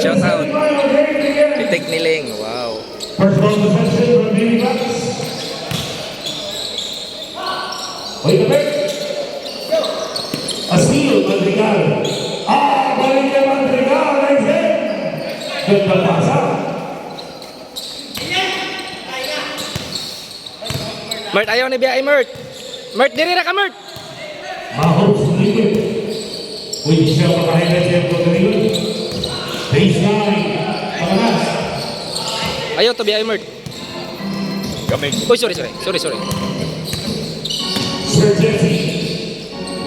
Shout out. Pitik niling. Wow. First ball possession from Baby Bucks. Wait a minute. A steal, Madrigal. Balik kay Madrigal. Nice hit. Ganda pasa. Mert, ayaw ni Biyay, Mert. Mert, diri na ka, Mert. Mahos, Nindot. Pwede siya makahilat siya po kanilin. Baseline. Pakanas. Ayaw to Biyay, Mert. Uy, sorry. Sir Jesse.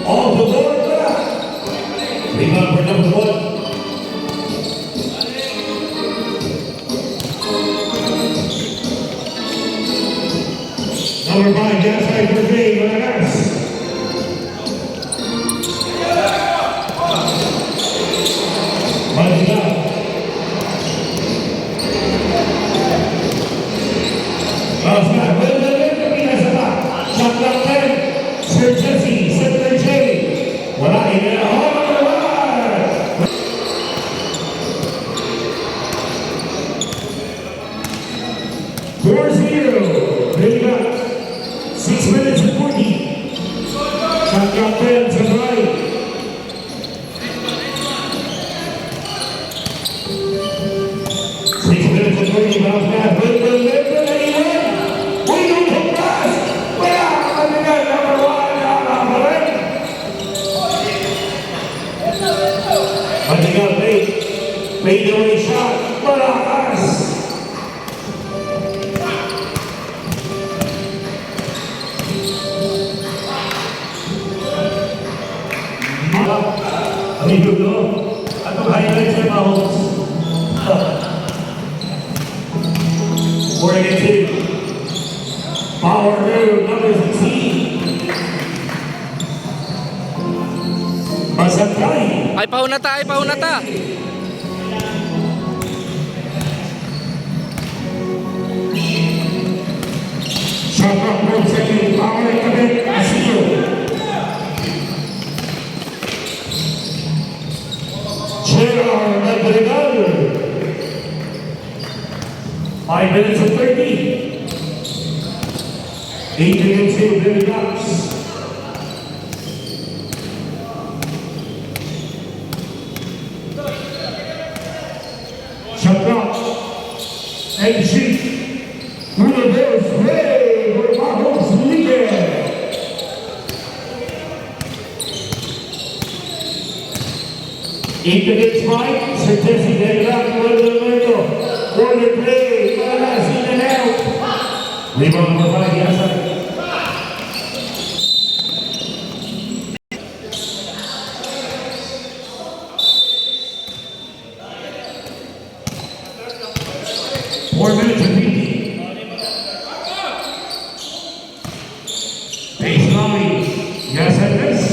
On the board back. Rebound for number 1. Number 5, gas right for Dave. Pakanas. Madrigal. Bounce back. Shot clock 10. Sir Jesse. Center J. Wala. Home number 1. 4-0. Ready back. 6 minutes and 40. Shot clock 10. To the right. Bounce back, we don't come fast. Madrigal, number 1, Madrigal made the only shot, Malakas. Amigo ko, ano highlights sa Mahos? 4-2. Power move, number 16. Masakay. Ay, pahunata. Shot clock 1 second. Power kabit. Asilo. Gerard Madrigal. 5 minutes and 30. 8 against 2, Baby Bucks. Shot clock. And shoot. Through the bills. Play for Mahos Liga. Eight against 5. Sir Jesse, Baby Bucks. Corner play. Pakanas in and out. Rebound number 5. Yasan. Baseline. Yasan this.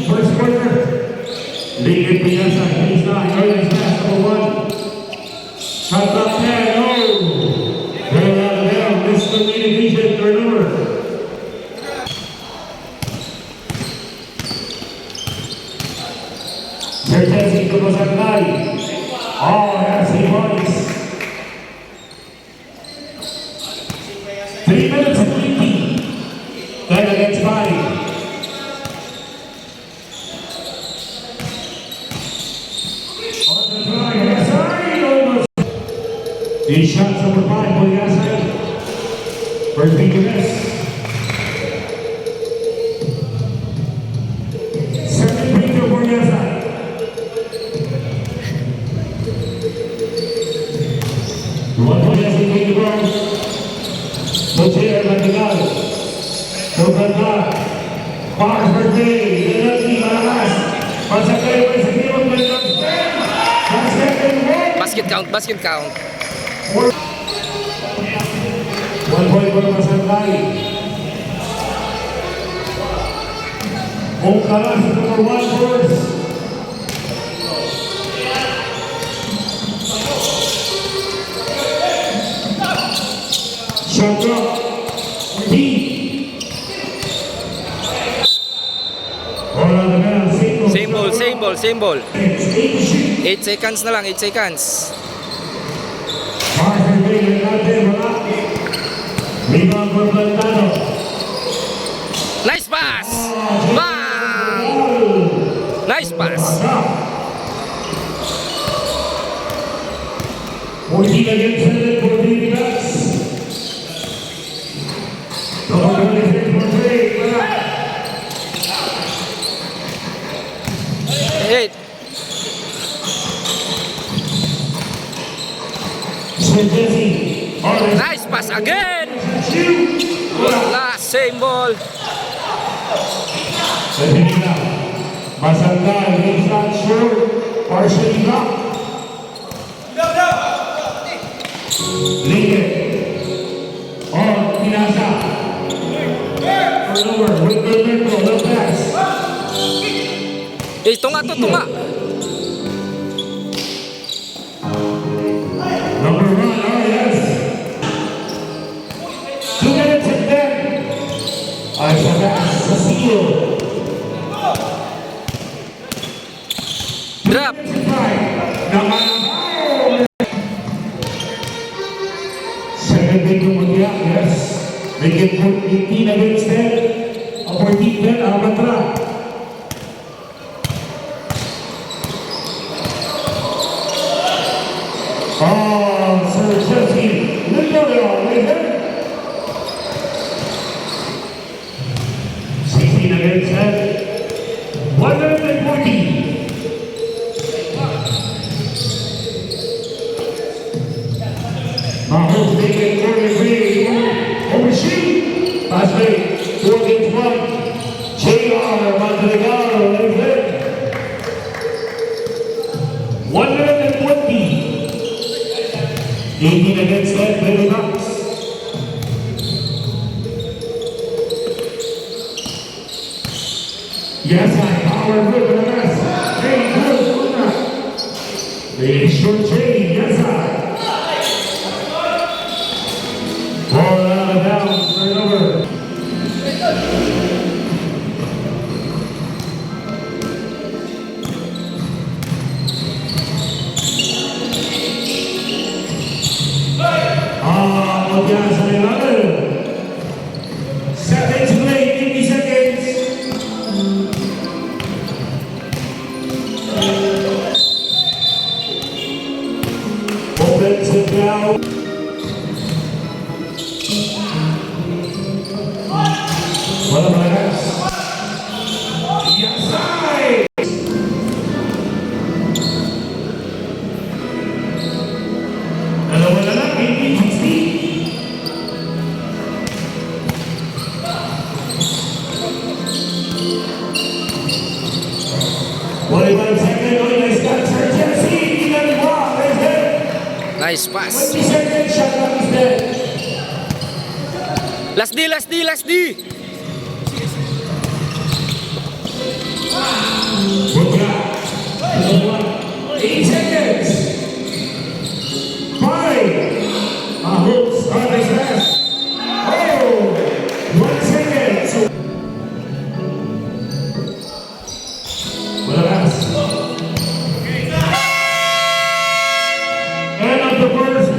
First quarter. League Piazza, he's not. Early pass number 1. Shot clock 10. Oh! Very out of there. Miscommunication. Turnover. Sir Jesse to Masakay. Oh, yes, he was. 3 minutes and 50. 10 against 5. These shots number 5 for the outside. First beat to miss. Second beat to for the outside. One point as we take the ball. Socher Madrigal. Soganda. Pass for Day. Denati Malakas. Masakay pa sa team of Nindot. Basket count. 1 point for Masakay. Kung kalas number 1 first. Shot clock. 14. All on the bell. Same ball, same ball, same ball. 8 to shoot. 8 seconds na lang, 8 seconds. Parker Bay natin, wala. Rebound for Plantano. Nice pass! Bang! Nice pass. 14 against 7 for the Ducks. Number 26 for Trey, wala. 8. So Jesse, Orange, Nice pass again! shoot. Wala, same ball. Setting up. Masangkal, he's not sure. Partially blocked. Linger. On, Pinasa. Turnover with Gilberto, the pass. Eh, tunga to, tunga. Number 1, RS. 2 minutes and 10. Ay, sa pass, sa seal. Drop. 17 to Mundial, yes. They get 18 against 10. A 14-10, Alcantara. Oh, Sir Chelsea. Nindot, listen. 16 against 10. 140. Mahomes making early way. Overshoot. Pass play. 4 against 1. JR Montelegaro. Let it hit. 120. 18 against 10. Play the Bucks. Yes, I power good for the rest. Hey, good. The short chain. Yes, I. Ball out of bounds, turnover. Matias sa 11. Seconds play, 50 seconds. Offensive foul. Wala ba guys? Yes, I! Dalawa na lang, 18-16. 45 seconds, only nice catch for Chelsea. Nice pass. 20 seconds, shot clock is dead. Last D, last D, last D. Good job. 8 seconds. 5. Hooks. Oh, nice pass. Oh, 1 second. Wala pass. End of the first